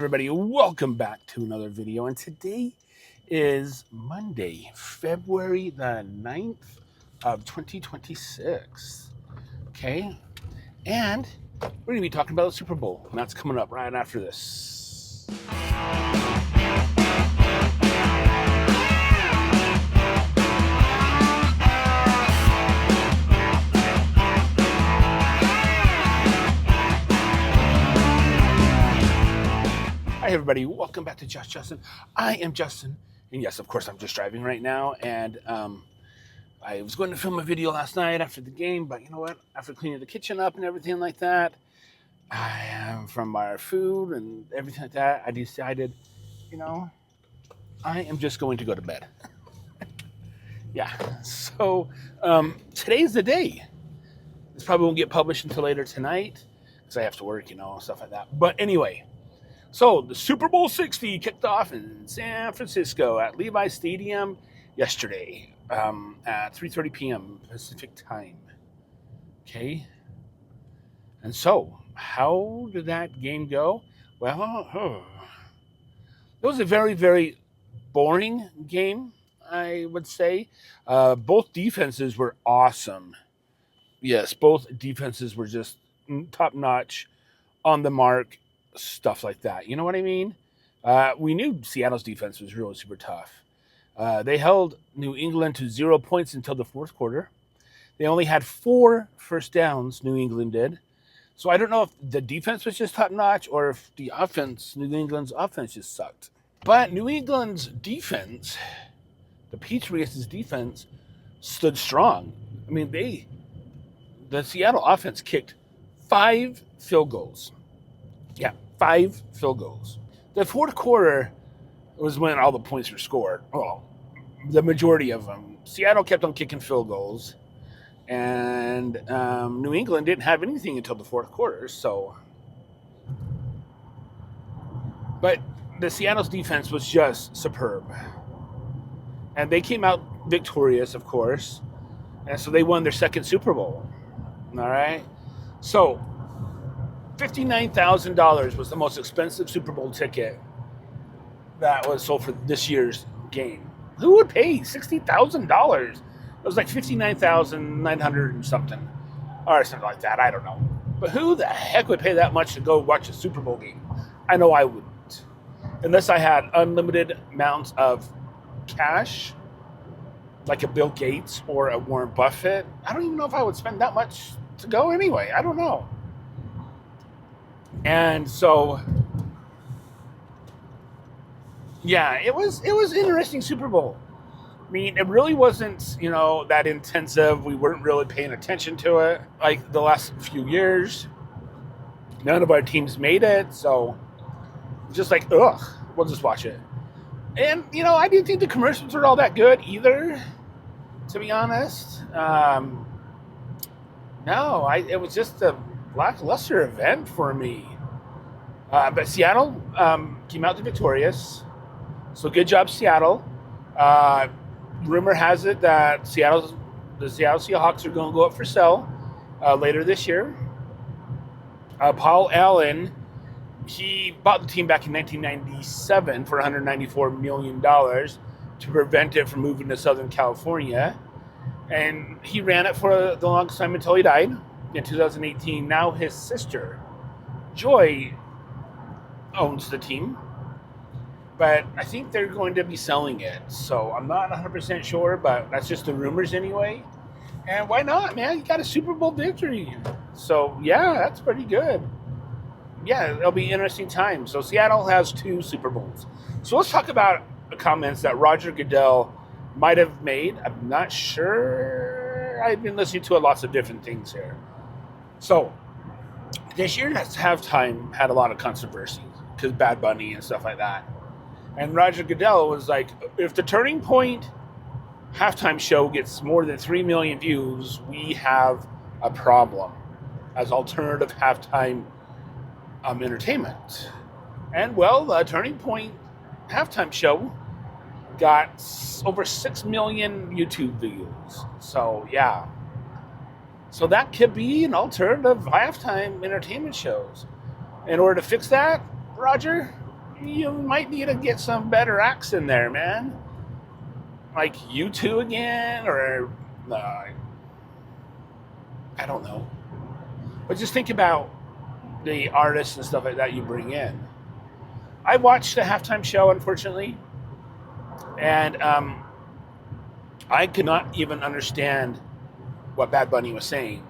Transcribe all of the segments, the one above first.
Everybody, welcome back to another video, and today is Monday, February the 9th of 2026. Okay, and we're going to be talking about the Super Bowl, and that's coming up right after this. Hi everybody, welcome back to Just Justin. I am Justin, and yes, of course, I'm just driving right now, and I was going to film a video last night after the game, but you know what? After cleaning the kitchen up and everything like that, from our food and everything like that, I decided, I am just going to go to bed. Yeah, so today's the day. This probably won't get published until later tonight, because I have to work, stuff like that. But anyway, so the Super Bowl 60 kicked off in San Francisco at Levi Stadium yesterday at 3:30 p.m. Pacific time. Okay. And so, how did that game go? Well, it was a very, very boring game, I would say. Both defenses were awesome. Yes, both defenses were just top-notch, on the mark, stuff like that. You know what I mean? We knew Seattle's defense was really super tough. They held New England to 0 points until the fourth quarter. They only had 4 first downs, New England did. So I don't know if the defense was just top-notch or if the offense, New England's offense, just sucked. But New England's defense, the Patriots' defense, stood strong. I mean, the Seattle offense kicked 5 field goals. Yeah, 5 field goals. The fourth quarter was when all the points were scored. Well, the majority of them. Seattle kept on kicking field goals, and New England didn't have anything until the fourth quarter. But the Seattle's defense was just superb, and they came out victorious, of course, and so they won their second Super Bowl. All right, so $59,000 was the most expensive Super Bowl ticket that was sold for this year's game. Who would pay $60,000? It was like $59,900 and something, or something like that. I don't know. But who the heck would pay that much to go watch a Super Bowl game? I know I wouldn't, unless I had unlimited amounts of cash, like a Bill Gates or a Warren Buffett. I don't even know if I would spend that much to go anyway. I don't know. And so, yeah, it was an interesting Super Bowl. I mean, it really wasn't, that intensive. We weren't really paying attention to it like the last few years. None of our teams made it, so just like, ugh, we'll just watch it. And, I didn't think the commercials were all that good either, to be honest. It was just a lackluster event for me. But Seattle came out victorious. So good job, Seattle. Rumor has it that the Seattle Seahawks are going to go up for sale later this year. Paul Allen, he bought the team back in 1997 for $194 million to prevent it from moving to Southern California. And he ran it for the longest time until he died in 2018. Now his sister, Joy, owns the team, but I think they're going to be selling it. So I'm not 100% sure, but that's just the rumors anyway. And why not, man? You got a Super Bowl victory. So yeah, that's pretty good. Yeah, it'll be an interesting time. So Seattle has 2 Super Bowls. So let's talk about the comments that Roger Goodell might have made. I'm not sure. I've been listening to lots of different things here. So this year's halftime had a lot of controversy because Bad Bunny and stuff like that. And Roger Goodell was like, if the Turning Point halftime show gets more than 3 million views, we have a problem as alternative halftime entertainment. And well, the Turning Point halftime show got over 6 million YouTube views. So yeah. So that could be an alternative halftime entertainment shows. In order to fix that, Roger, you might need to get some better acts in there, man. Like U2 again, or I don't know. But just think about the artists and stuff like that you bring in. I watched the halftime show, unfortunately, and I could not even understand what Bad Bunny was saying.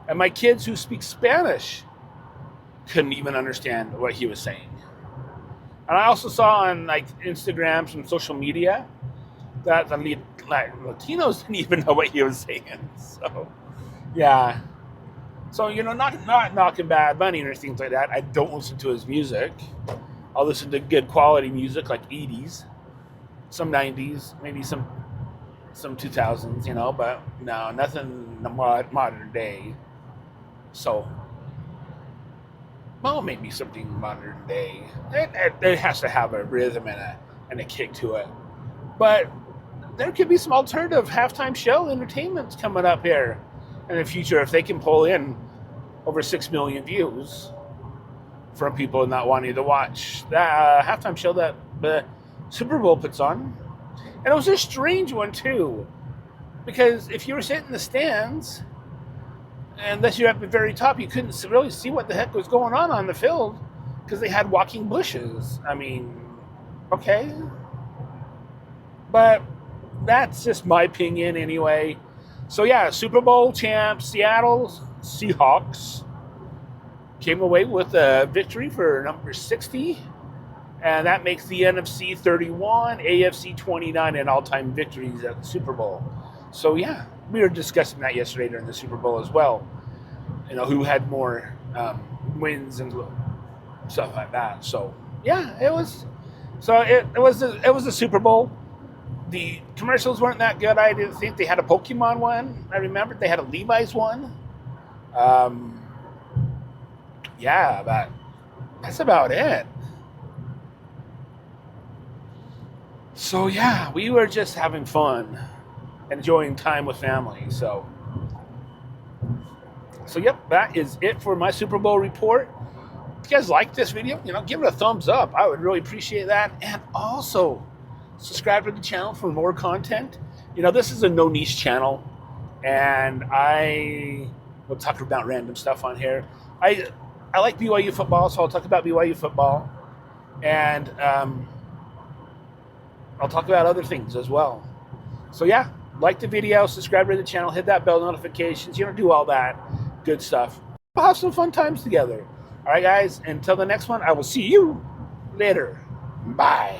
And my kids who speak Spanish couldn't even understand what he was saying. And I also saw on like Instagram, some social media, that the Latinos didn't even know what he was saying. So, yeah. So, not knocking Bad Bunny or things like that. I don't listen to his music. I'll listen to good quality music like 80s, some 90s, maybe some 2000s, but no, nothing modern day. So, well, maybe something modern day. It has to have a rhythm and a kick to it. But there could be some alternative halftime show entertainments coming up here in the future if they can pull in over 6 million views from people not wanting to watch that halftime show that the Super Bowl puts on. And it was a strange one, too, because if you were sitting in the stands, unless you're at the very top, you couldn't really see what the heck was going on the field because they had walking bushes. I mean, okay. But that's just my opinion anyway. So, yeah, Super Bowl champs, Seattle Seahawks came away with a victory for number 60. And that makes the NFC 31, AFC 29 in all-time victories at the Super Bowl. So, yeah, we were discussing that yesterday during the Super Bowl as well. Who had more wins and stuff like that. So, yeah, it was. So it was a Super Bowl. The commercials weren't that good. I didn't think they had a Pokemon one. I remembered they had a Levi's one. Yeah, but that's about it. So, yeah, we were just having fun, enjoying time with family. So, yep, that is it for my Super Bowl report. If you guys like this video, give it a thumbs up. I would really appreciate that. And also, subscribe to the channel for more content. This is a no niche channel, and I will talk about random stuff on here. I like BYU football, so I'll talk about BYU football. And I'll talk about other things as well. So, yeah, like the video, subscribe to the channel, hit that bell notifications, do all that good stuff. We'll have some fun times together. All right, guys, until the next one, I will see you later. Bye.